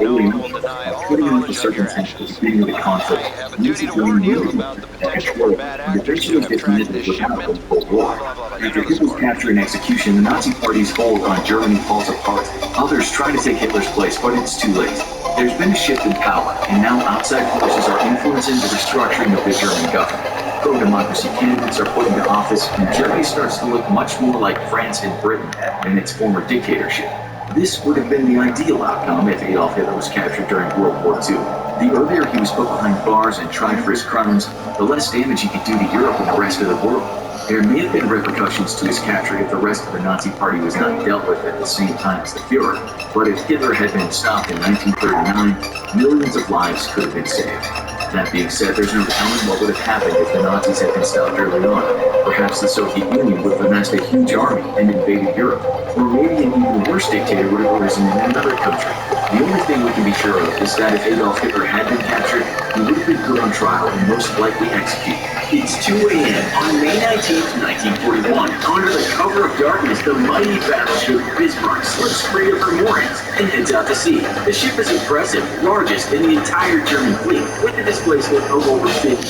holding up, putting him in the circumstance of beginning the conflict, means that German really control and eventually dismantled without a full war. After Hitler's capture and execution, the Nazi Party's hold on Germany falls apart. Others try to take Hitler's place, but it's too late. There's been a shift in power, and now outside forces are influencing the restructuring of the German government. Pro-democracy candidates are put into office, and Germany starts to look much more like France and Britain than its former dictatorship. This would have been the ideal outcome if Adolf Hitler was captured during World War II. The earlier he was put behind bars and tried for his crimes, the less damage he could do to Europe and the rest of the world. There may have been repercussions to his capture if the rest of the Nazi Party was not dealt with at the same time as the Fuhrer, but if Hitler had been stopped in 1939, millions of lives could have been saved. That being said, there's no telling what would have happened if the Nazis had been stopped early on. Perhaps the Soviet Union would have amassed a huge army and invaded Europe, or maybe an even worse dictator would have arisen in another country. The only thing we can be sure of is that if Adolf Hitler had been captured, he would have been put on trial and most likely executed. It's 2 a.m. on May 19, 1941. Under the cover of darkness, the mighty battleship Bismarck slips free of her moorings and heads out to sea. The ship is impressive, largest in the entire German fleet, with a displacement of over 50,000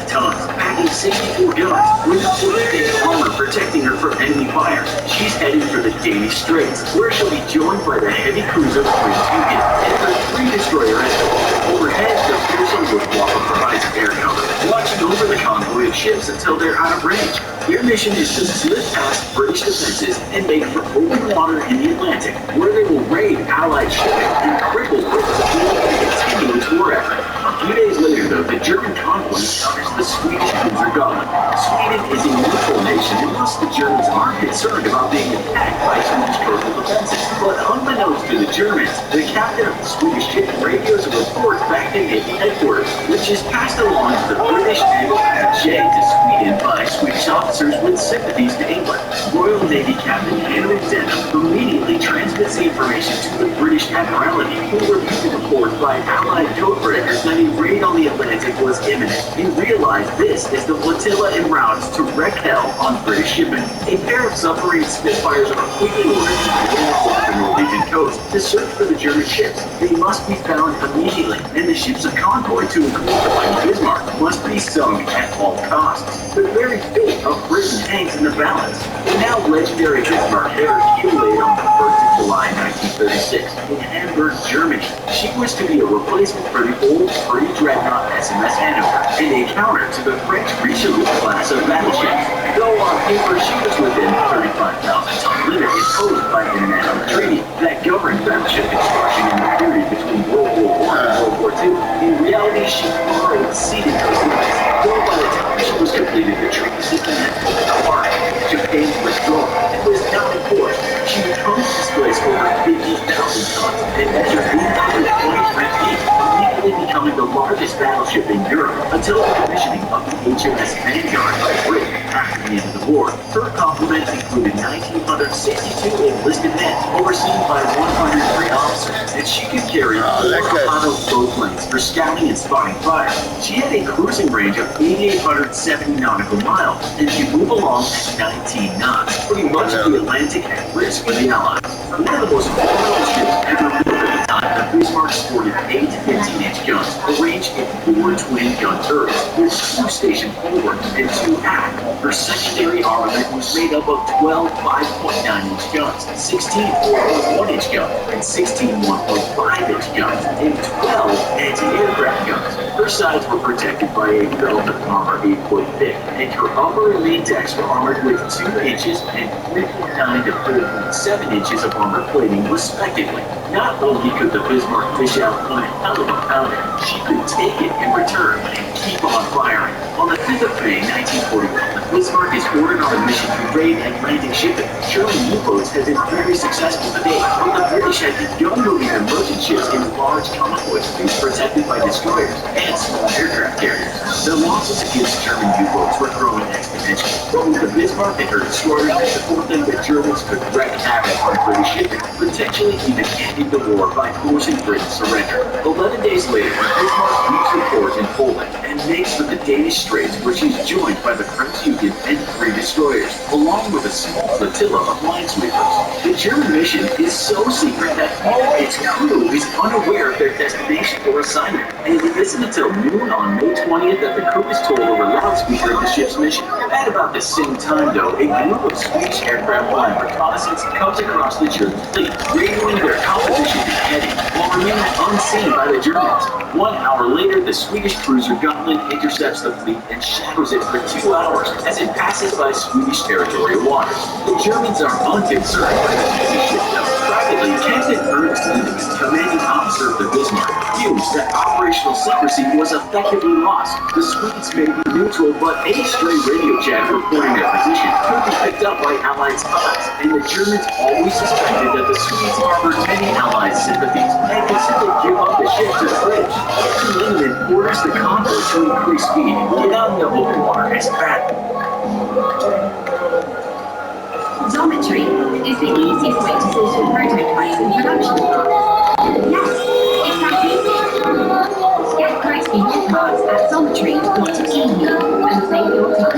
tons, packing 64 guns, with a fully thick armor protecting her from enemy fire. She's heading for the Danish Straits, where she'll be joined by the heavy cruiser Prince Eugen and her 3 destroyer escorts. Overhead, the fearsome Luftwaffe provides air cover, watching over the convoy of ships until they're out of range. Their mission is to slip past British defenses and make for open water in the Atlantic, where they will raid Allied shipping and cripple Britain's ability to continue its war effort. A few days later, though, the German convoy encounters the Swedish cruiser Gotland. Sweden is a neutral nation, and thus the Germans aren't concerned about being attacked by Swedish coastal defenses. But unbeknownst to the Germans, the captain of the Swedish ship radios a report back to Navy headquarters, which is passed along to the British naval attaché to Sweden by Swedish officers with sympathies to England. Royal Navy Captain Henry Denham immediately transmits the information to the British Admiralty, who reviews the report by Allied codebreakers that a raid on the Atlantic was imminent, and realized this is the flotilla en route to wreak hell on British shipping. A pair of submarine Spitfires are quickly ordered to the Norwegian coast to search for the German ships. They must be found immediately, and the ships of convoy, to include the mighty Bismarck, must be sunk at all costs. The very fate of Britain hangs in the balance. The now legendary Bismarck had her keel laid on the 1st of July 1936 in Hamburg, Germany. She was to be a replacement for the old pre-dreadnought SMS Hanover and a counter to the French Richelieu class of battleships. Though on paper she was within the 35,000-ton limit imposed by international treaty that governed battleship construction in the period between World War I and World War II, in reality she far exceeded those limits. Though by the time she was completed, the treaty system had fallen apart. Japan's withdrawal was not enforced. She becomes displaced over 50,000 tons and measured 823 feet, immediately becoming the largest battleship in Europe until the commissioning of the HMS Vanguard by Britain after the end of the war. Her complement included 1,962 enlisted men, overseen by 103 officers, and she could carry 4 auto boatplanes for scouting and spotting fire. She had a cruising range of 8,870 nautical miles, and could move along at 19 knots, putting much of the Atlantic at risk for the Allies. One of the most formidable ships ever built at the time, the Bismarck sported 8 15-inch guns, arranged in 4 twin-gun turrets, with 2 stationed forward and 2 aft. Her secondary armament was made up of 12 5.9-inch guns, 16 4.1-inch guns, and 16 1.5-inch guns, and 12 anti-aircraft guns. Her sides were protected by a belt of armor 8 foot thick, and her upper and main decks were armored with 2 inches and 3.9 to 4.7 inches of armor plating, respectively. Not only could the Bismarck fish out one hell of a pounder, she could take it in return and keep on firing. On the 5th of May, 1941, the Bismarck is ordered on a mission to raid Atlantic shipping. German U-boats had been very successful to date, but the British had begun moving their merchant ships in large convoy fleets protected by destroyers and small aircraft carriers. The losses against German U-boats were growing exponentially. But with the Bismarck and her destroyers to support them, the Germans could wreak havoc on British shipping, potentially even ending the war by forcing Britain's surrender. 11 days later, the Bismarck leaves the port in Poland and makes for the Danish Straits, where she's joined by the Prinz Eugen and 3 destroyers, along with a small flotilla of minesweepers. The German mission is so secret that all of its crew is unaware of their destination or assignment, and it isn't until noon on May 20th that the crew is told over loudspeaker of the ship's mission. At about the same time, though, a group of Swedish aircraft flying reconnaissance comes across the German fleet, radioing their composition and heading, while remaining unseen by the Germans. 1 hour later, the Swedish cruiser Gotland intercepts the fleet and shadows it for 2 hours as it passes by Swedish territorial waters. The Germans are unconcerned by the heavy ship, though. Privately, Captain Ernst Lindix, commanding officer of the Bismarck, views that operational secrecy was effectively lost. The Swedes may be neutral, but any stray radio chatter reporting their position could be picked up by Allied spies, and the Germans always suspected that the Swedes harbored many Allied sympathies and could simply give up the ship to the British. Captain Lindman orders the convoy to increase speed, without the open water as battle. Odometry is the easiest way to sort of prototypes in production. Yes, exactly. Get Christy bookmarks at Zometry.eu and save your time.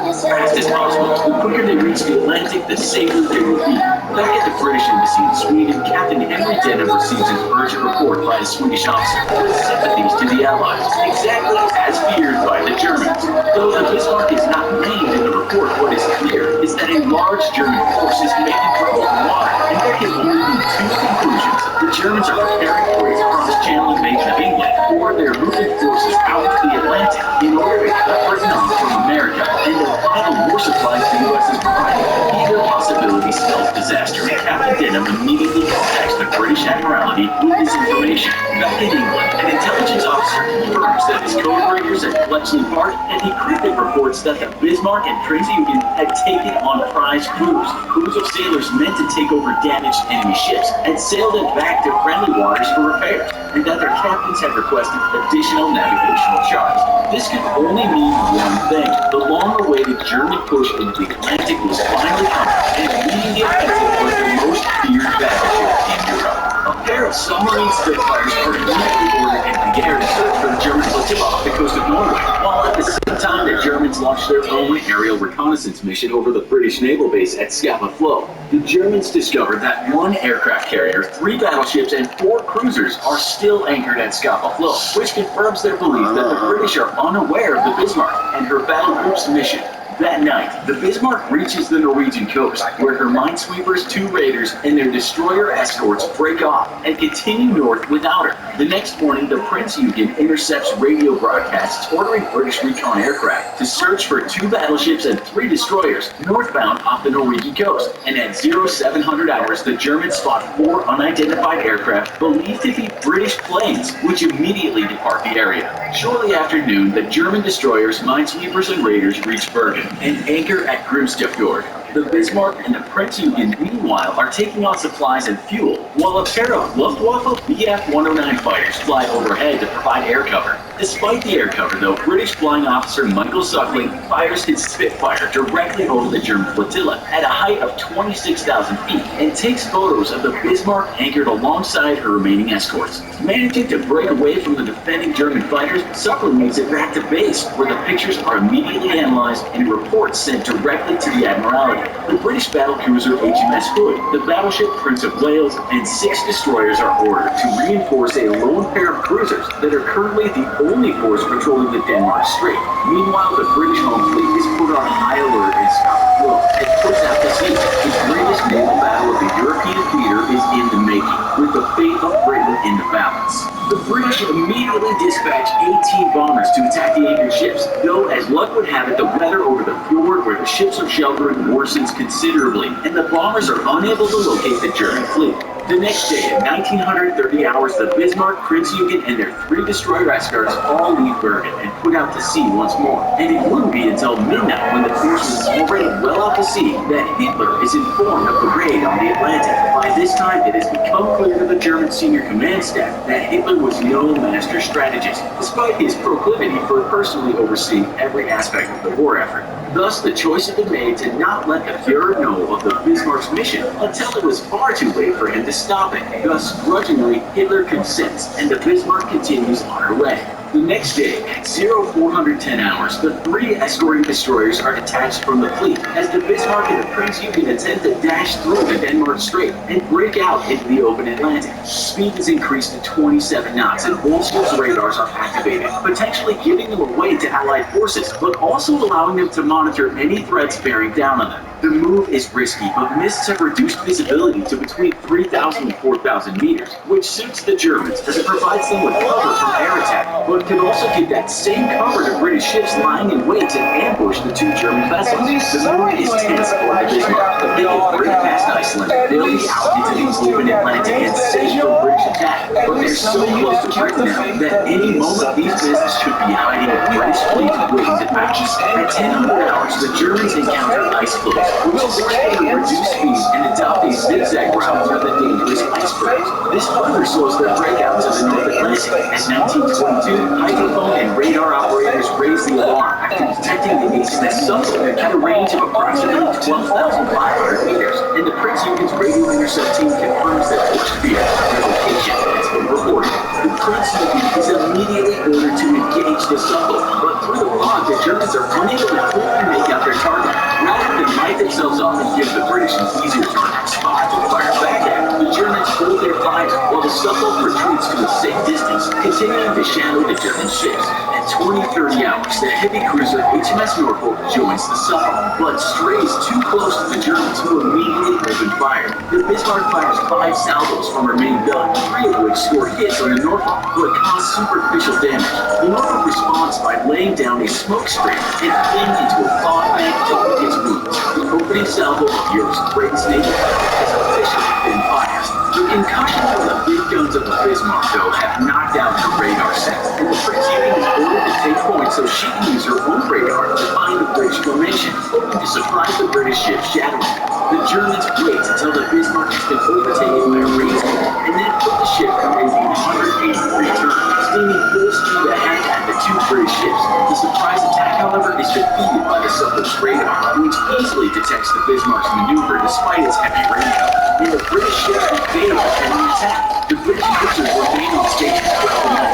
As fast as possible, the quicker they reach the Atlantic, the safer they will be. Back at the British Embassy in Sweden, Captain Henry Denham receives an urgent report by a Swedish officer with sympathies to the Allies, exactly as feared by the Germans. Though the Bismarck is not named in the report, what is clear is that a large German force is making trouble in the water, and there can only be 2 conclusions. The Germans are preparing for a cross-channel invasion of England, or they're moving forces out to the Atlantic in order to cut Britain off from America and to pile more supplies the U.S. is providing. Either possibility spells disaster, and Captain Denham immediately contacts the British Admiralty with this information. Back in England, an intelligence officer confirms that his code breakers at Bletchley Park and decrypted reports that the Bismarck and Prinz Eugen had taken on prize crews of sailors meant to take over damaged enemy ships, and sailed it back to friendly waters for repairs, and that their captains had requested additional navigational charts. This could only mean one thing. The long-awaited German push into the Atlantic was finally coming, and leading the offensive was the most feared battleship in Europe. A pair of submarine Spitfires were immediately ordered into the air to search for the German flotilla off the coast of Norway, while at the same time the Germans launched their own aerial reconnaissance mission over the British naval base at Scapa Flow. The Germans discovered that 1 aircraft carrier, 3 battleships, and 4 cruisers are still anchored at Scapa Flow, which confirms their belief that the British are unaware of the Bismarck and her battle group's mission. That night, the Bismarck reaches the Norwegian coast, where her minesweepers, 2 raiders, and their destroyer escorts break off and continue north without her. The next morning, the Prinz Eugen intercepts radio broadcasts ordering British recon aircraft to search for 2 battleships and 3 destroyers northbound off the Norwegian coast. And at 0700 hours, the Germans spot 4 unidentified aircraft believed to be British planes, which immediately depart the area. Shortly after noon, the German destroyers, minesweepers, and raiders reach Bergen and anchor at Grimstafjord. The Bismarck and the Prinz Eugen, meanwhile, are taking on supplies and fuel, while a pair of Luftwaffe Bf-109 fighters fly overhead to provide air cover. Despite the air cover, though, British flying officer Michael Suckling fires his Spitfire directly over the German flotilla at a height of 26,000 feet and takes photos of the Bismarck anchored alongside her remaining escorts. Managing to break away from the defending German fighters, Suckling makes it back to base, where the pictures are immediately analyzed and reports sent directly to the Admiralty. The British battlecruiser HMS Hood, the battleship Prince of Wales, and 6 destroyers are ordered to reinforce a lone pair of cruisers that are currently the only force patrolling the Denmark Strait. Meanwhile, the British home fleet is put on high alert in Scapa Flow and puts out to sea. The greatest naval battle of the European theater is in the making, with the fate of Britain in the balance. The British immediately dispatch 18 bombers to attack the anchored ships, though as luck would have it, the weather over the fjord where the ships are sheltering worsens considerably, and the bombers are unable to locate the German fleet. The next day, at 1930 hours, the Bismarck, Prinz Eugen, and their 3 destroyer escorts all leave Bergen and put out to sea once more. And it wouldn't be until midnight, when the force is already well out to sea, that Hitler is informed of the raid on the Atlantic. By this time, it has become clear to the German senior command staff that Hitler was no master strategist, despite his proclivity for personally overseeing every aspect of the war effort. Thus, the choice had been made to not let the Führer know of the Bismarck's mission until it was far too late for him to stop it. Thus, grudgingly, Hitler consents, and the Bismarck continues on her way. The next day, at 0410 hours, the 3 escorting destroyers are detached from the fleet as the Bismarck and the Prinz Eugen attempt to dash through the Denmark Strait and break out into the open Atlantic. Speed is increased to 27 knots and all ships' radars are activated, potentially giving them away to Allied forces, but also allowing them to monitor any threats bearing down on them. The move is risky, but mists have reduced visibility to between 3,000 and 4,000 meters, which suits the Germans as it provides them with cover from air attack, but can also give that same cover to British ships lying in wait to ambush the 2 German vessels. The mood is tense aboard the Bismarck. They can break past Iceland, they'll be out into the open Atlantic and safe from British attack, but they're so close to Britain now that any moment these vessels could be hiding a British fleet waiting to match. At 1000 hours, the Germans encounter ice floes, which is expected to reduce speed and adopt a zigzag route through the dangerous icebergs. This further slows their breakout to the North Atlantic. At 1922, hydrophone and radar operators raise the alarm after detecting the HMS Suffolk at a range of approximately 12,500 meters, and the Prinz Eugen's radio intercept team confirms that Torchbeer, their location, has been reported. The Prinz Eugen is immediately ordered to engage the Suffolk, but through the fog, the Germans are unable to clearly make out their target. Rather than light themselves up and give the British an easier target spot to fire back at, the Germans hold their fire while the Suffolk retreats to a safe distance, continuing to shadow the German ships. At 20:30 hours, the heavy cruiser HMS Norfolk joins the Suffolk, but strays too close to the Germans, who immediately open fire. The Bismarck fires 5 salvos from her main gun, 3 of which score hits on the Norfolk, but cause superficial damage. The Norfolk responds by laying down a smoke screen and fleeing into a fog bank to lick its wounds. The opening salvo of Europe's greatest naval battle has officially been fired. The concussion from the big guns of the Bismarck, though, have knocked out her radar set, and the Prinz Eugen is ordered to take point so she can use her own radar to find the British formation, hoping to surprise the British ship shadowing them. The Germans wait until the Bismarck has been overtaken by a race and then put the ship through a 180-degree turn, steaming full speed ahead at the 2 British ships. The surprise attack, however, is defeated by the Suffolk's radar, which easily detects the Bismarck's maneuver despite its heavy raincoat. And the British ships evade the enemy attack. The British cruisers remain on station throughout the night,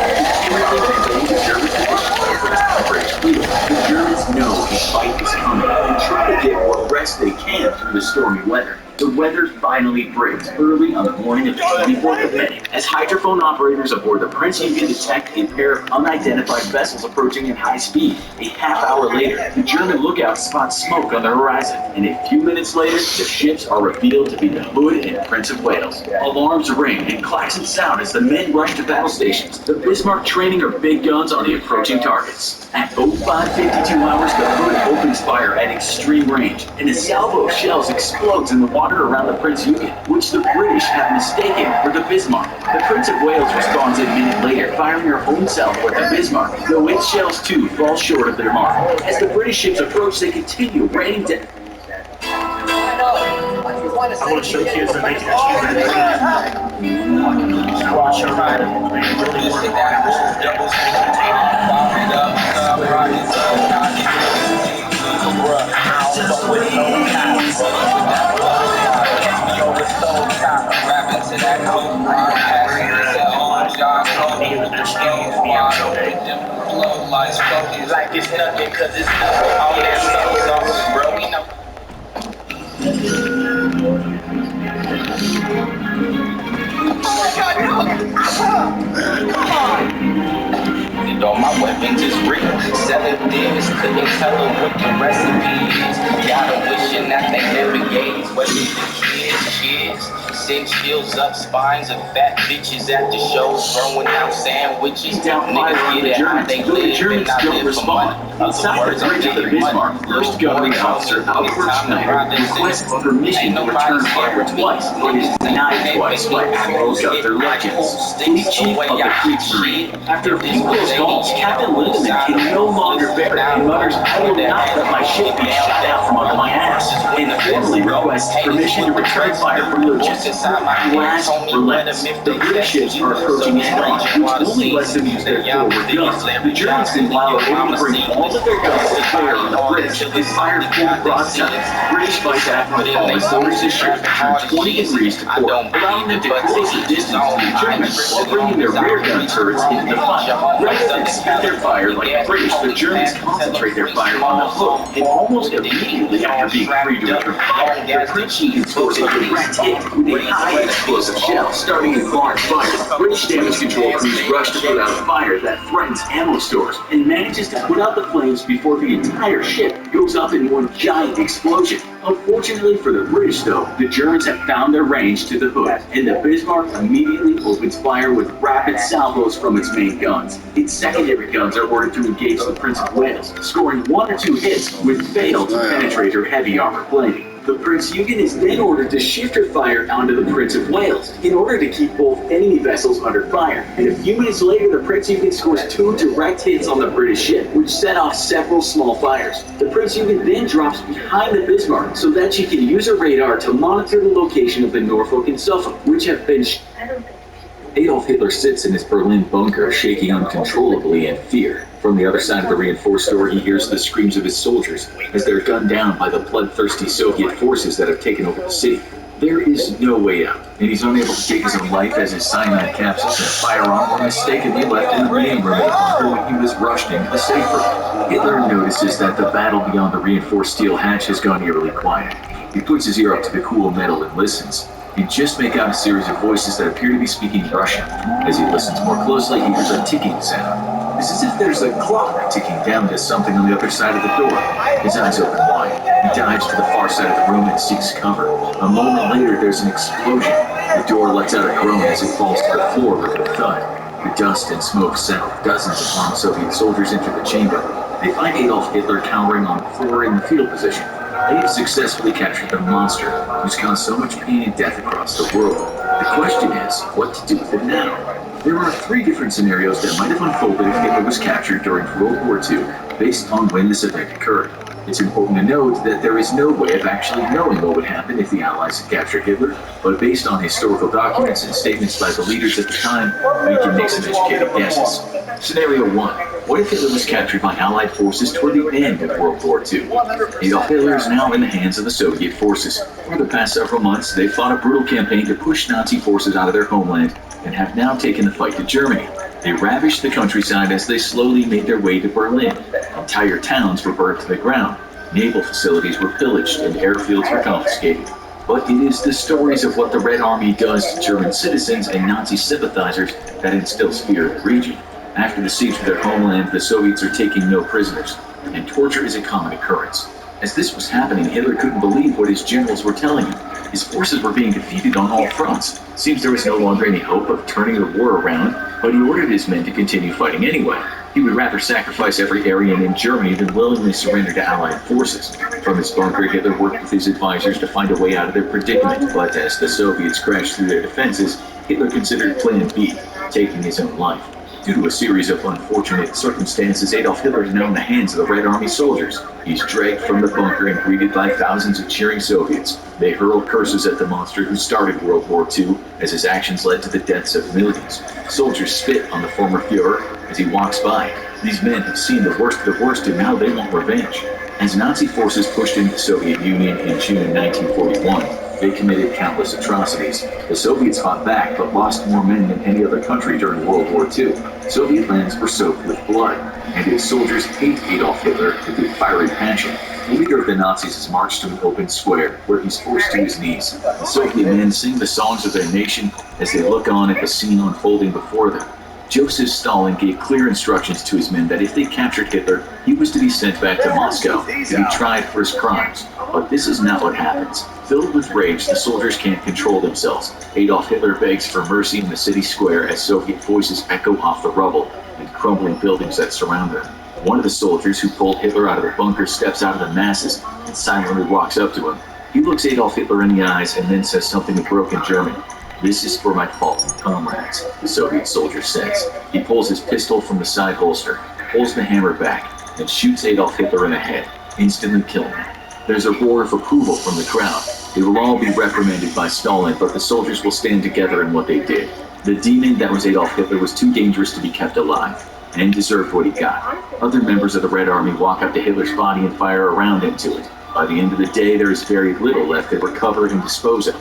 continually conveying the German position to the rest of the British fleet. The Germans know the fight is coming and try to get what rest they can through the stormy weather. The weather finally breaks early on the morning of the 24th of May as hydrophone operators aboard the Prinz Eugen detect a pair of unidentified vessels approaching at high speed. A half hour later, the German lookout spots smoke on the horizon, and a few minutes later, the ships are revealed to be the Hood and Prince of Wales. Alarms ring and klaxons sound as the men rush to battle stations, the Bismarck training her big guns on the approaching targets. At 05:52 hours, the Hood opens fire at extreme range, and a salvo of shells explodes in the water around the Prinz Eugen, which the British have mistaken for the Bismarck. The Prince of Wales responds a minute later, firing her own salvo at the Bismarck, though its shells too fall short of their mark. As the British ships approach, they continue raining down. I want to show kids that they can achieve anything. I want to show them that they really work hard. This is double like it's nothing, cause it's all that stuff, bro. We know. And all my weapons is real. Selling this, couldn't tell them what the recipe is. Got a wishing that they never gave. Whether the kids, send chills up spines of fat bitches at the shows, throwing out sandwiches. Niggas get it how they live and not live for money. Inside the bridge of the Bismarck, first governing officer Albert Schneider requests permission to return fire twice, but is denied twice by Admiral Gunther Legends, fleet chief of the Kriegsmarine. After a few close calls, Captain Lindemann can no longer bear it and mutters, "I will not let my ship be shot out from under my ass," and formally requests permission to return fire from Legends. blast relentless. The British ships are approaching head-on, which only lets them use their forward guns. The Germans, meanwhile, are able to bring all of their guns to bear on the British. They fire full broadsides. British fight back on the falling forces as ships turn 20 degrees to port, allowing them to close the distance to the Germans while bringing their rear gun turrets into the fight. Rather than speed their fire like the British, the Germans concentrate their fire on the hook, and almost immediately after being freed to return fire, the Prince Eugene scores a direct hit with a high explosive shell, starting a large fire. British damage control crews rush to put out a fire that threatens ammo stores and manages to put out the flames before the entire ship goes up in one giant explosion. Unfortunately for the British, though, the Germans have found their range to the hood, and the Bismarck immediately opens fire with rapid salvos from its main guns. Its secondary guns are ordered to engage the Prince of Wales, scoring 1 or 2 hits with fail to penetrate her heavy armor plating. The Prince Eugen is then ordered to shift her fire onto the Prince of Wales in order to keep both enemy vessels under fire. And a few minutes later, the Prince Eugen scores 2 direct hits on the British ship, which set off several small fires. The Prince Eugen then drops behind the Bismarck so that she can use her radar to monitor the location of the Norfolk and Suffolk, which have been Adolf Hitler sits in his Berlin bunker, shaking uncontrollably in fear. From the other side of the reinforced door, he hears the screams of his soldiers as they're gunned down by the bloodthirsty Soviet forces that have taken over the city. There is no way out, and he's unable to take his own life as his cyanide capsules and firearm were mistakenly left in the main room of the bunker when he was rushed into the safe room. Hitler notices that the battle beyond the reinforced steel hatch has gone eerily quiet. He puts his ear up to the cool metal and listens. You just make out a series of voices that appear to be speaking Russian. As he listens more closely, he hears a ticking sound. It's as if there's a clock ticking down to something on the other side of the door. His eyes open wide. He dives to the far side of the room and seeks cover. A moment later, there's an explosion. The door lets out a groan as it falls to the floor with a thud. The dust and smoke settle. Dozens of armed Soviet soldiers enter the chamber. They find Adolf Hitler cowering on the floor in the fetal position. They have successfully captured the monster who's caused so much pain and death across the world. The question is, what to do with it now? There are 3 different scenarios that might have unfolded if Hitler was captured during World War II, based on when this event occurred. It's important to note that there is no way of actually knowing what would happen if the Allies had captured Hitler, but based on historical documents and statements by the leaders at the time, we can make some educated guesses. Scenario 1. What if Hitler was captured by Allied forces toward the end of World War II? Adolf Hitler is now in the hands of the Soviet forces. For the past several months, they've fought a brutal campaign to push Nazi forces out of their homeland and have now taken the fight to Germany. They ravished the countryside as they slowly made their way to Berlin. Entire towns were burned to the ground. Naval facilities were pillaged and airfields were confiscated. But it is the stories of what the Red Army does to German citizens and Nazi sympathizers that instills fear in the region. After the siege of their homeland, the Soviets are taking no prisoners, and torture is a common occurrence. As this was happening, Hitler couldn't believe what his generals were telling him. His forces were being defeated on all fronts. Seems there was no longer any hope of turning the war around, but he ordered his men to continue fighting anyway. He would rather sacrifice every Aryan in Germany than willingly surrender to Allied forces. From his bunker, Hitler worked with his advisors to find a way out of their predicament, but as the Soviets crashed through their defenses, Hitler considered Plan B, taking his own life. Due to a series of unfortunate circumstances, Adolf Hitler is now in the hands of the Red Army soldiers. He's dragged from the bunker and greeted by thousands of cheering Soviets. They hurl curses at the monster who started World War II, as his actions led to the deaths of millions. Soldiers spit on the former Fuhrer as he walks by. These men have seen the worst of the worst, and now they want revenge. As Nazi forces pushed into the Soviet Union in June 1941, they committed countless atrocities. The Soviets fought back, but lost more men than any other country during World War II. Soviet lands were soaked with blood, and its soldiers hate Adolf Hitler with a fiery passion. The leader of the Nazis is marched to an open square, where he's forced to his knees. The Soviet men sing the songs of their nation as they look on at the scene unfolding before them. Joseph Stalin gave clear instructions to his men that if they captured Hitler, he was to be sent back to Moscow to be tried for his crimes. But this is not what happens. Filled with rage, the soldiers can't control themselves. Adolf Hitler begs for mercy in the city square as Soviet voices echo off the rubble and crumbling buildings that surround them. One of the soldiers who pulled Hitler out of the bunker steps out of the masses and silently walks up to him. He looks Adolf Hitler in the eyes and then says something in broken German. "This is for my fallen comrades," the Soviet soldier says. He pulls his pistol from the side holster, pulls the hammer back, and shoots Adolf Hitler in the head, instantly killing him. There's a roar of approval from the crowd. They will all be reprimanded by Stalin, but the soldiers will stand together in what they did. The demon that was Adolf Hitler was too dangerous to be kept alive, and deserved what he got. Other members of the Red Army walk up to Hitler's body and fire a round into it. By the end of the day, there is very little left to recover and dispose of.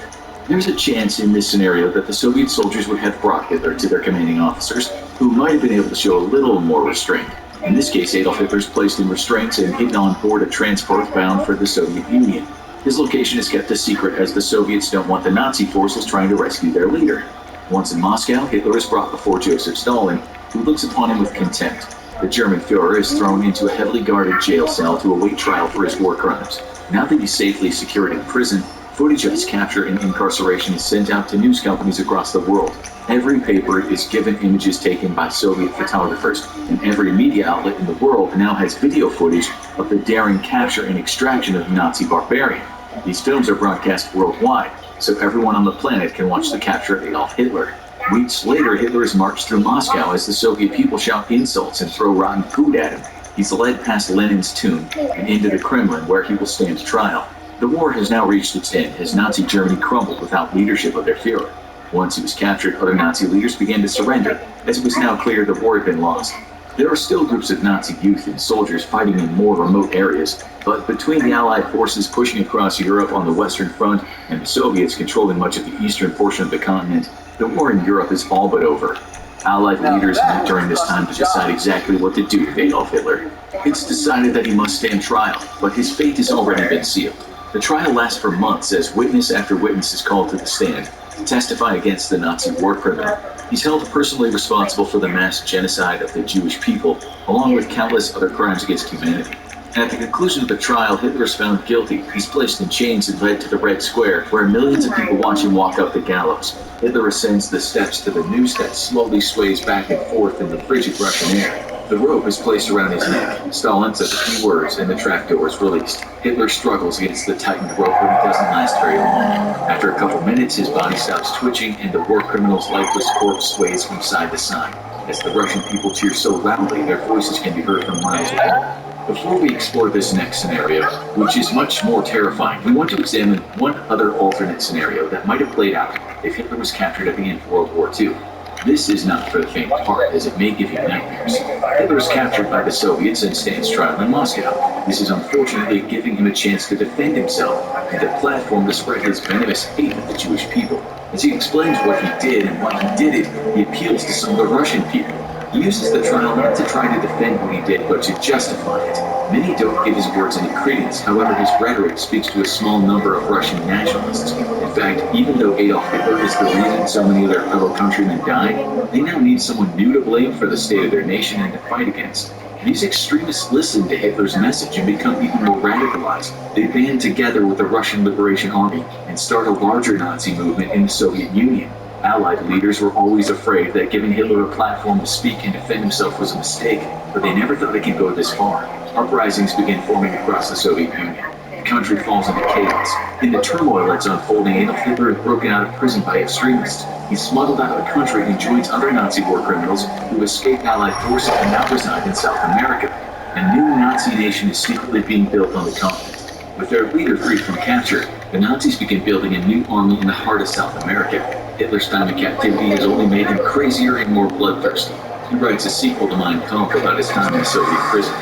There's a chance in this scenario that the Soviet soldiers would have brought Hitler to their commanding officers, who might have been able to show a little more restraint. In this case, Adolf Hitler is placed in restraints and hidden on board a transport bound for the Soviet Union. His location is kept a secret as the Soviets don't want the Nazi forces trying to rescue their leader. Once in Moscow, Hitler is brought before Joseph Stalin, who looks upon him with contempt. The German Führer is thrown into a heavily guarded jail cell to await trial for his war crimes. Now that he's safely secured in prison, footage of his capture and incarceration is sent out to news companies across the world. Every paper is given images taken by Soviet photographers, and every media outlet in the world now has video footage of the daring capture and extraction of the Nazi barbarian. These films are broadcast worldwide, so everyone on the planet can watch the capture of Adolf Hitler. Weeks later, Hitler is marched through Moscow as the Soviet people shout insults and throw rotten food at him. He's led past Lenin's tomb and into the Kremlin, where he will stand trial. The war has now reached its end as Nazi Germany crumbled without leadership of their Führer. Once he was captured, other Nazi leaders began to surrender, as it was now clear the war had been lost. There are still groups of Nazi youth and soldiers fighting in more remote areas, but between the Allied forces pushing across Europe on the Western Front and the Soviets controlling much of the eastern portion of the continent, the war in Europe is all but over. Allied leaders meet during this time to decide exactly what to do with Adolf Hitler. It's decided that he must stand trial, but his fate has already been sealed. The trial lasts for months as witness after witness is called to the stand to testify against the Nazi war criminal. He's held personally responsible for the mass genocide of the Jewish people, along with countless other crimes against humanity. At the conclusion of the trial, Hitler is found guilty. He's placed in chains and led to the Red Square, where millions of people watch him walk up the gallows. Hitler ascends the steps to the noose that slowly sways back and forth in the frigid Russian air. The rope is placed around his neck. Stalin says a few words and the trapdoor is released. Hitler struggles against the tightened rope, but it doesn't last very long. After a couple minutes, his body stops twitching and the war criminal's lifeless corpse sways from side to side. As the Russian people cheer so loudly, their voices can be heard from miles away. Before we explore this next scenario, which is much more terrifying, we want to examine one other alternate scenario that might have played out if Hitler was captured at the end of World War II. This is not for the faint of heart, as it may give you nightmares. Hitler is captured by the Soviets and stands trial in Moscow. This is unfortunately giving him a chance to defend himself and a platform to spread his venomous hate of the Jewish people. As he explains what he did and why he did it, he appeals to some of the Russian people. He uses the trial not to try to defend what he did, but to justify it. Many don't give his words any credence, however his rhetoric speaks to a small number of Russian nationalists. In fact, even though Adolf Hitler is the reason so many of their fellow countrymen died, they now need someone new to blame for the state of their nation and to fight against. These extremists listen to Hitler's message and become even more radicalized. They band together with the Russian Liberation Army and start a larger Nazi movement in the Soviet Union. Allied leaders were always afraid that giving Hitler a platform to speak and defend himself was a mistake, but they never thought it could go this far. Uprisings began forming across the Soviet Union. The country falls into chaos. In the turmoil that's unfolding, Adolf Hitler is broken out of prison by extremists. He's smuggled out of the country and joins other Nazi war criminals who escaped Allied forces and now reside in South America. A new Nazi nation is secretly being built on the continent. With their leader freed from capture, the Nazis begin building a new army in the heart of South America. Hitler's time in captivity has only made him crazier and more bloodthirsty. He writes a sequel to Mein Kampf about his time in a Soviet prison.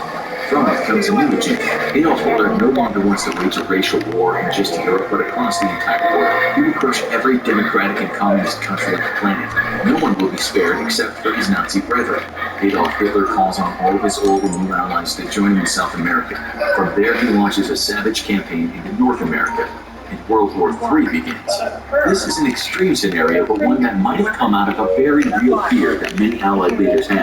From it comes a new agenda. Adolf Hitler no longer wants to wage a racial war in just Europe, but across the entire world. He will crush every democratic and communist country on the planet. No one will be spared except for his Nazi brethren. Adolf Hitler calls on all of his old and new allies to join him in South America. From there, he launches a savage campaign into North America, and World War III begins. This is an extreme scenario, but one that might have come out of a very real fear that many Allied leaders had.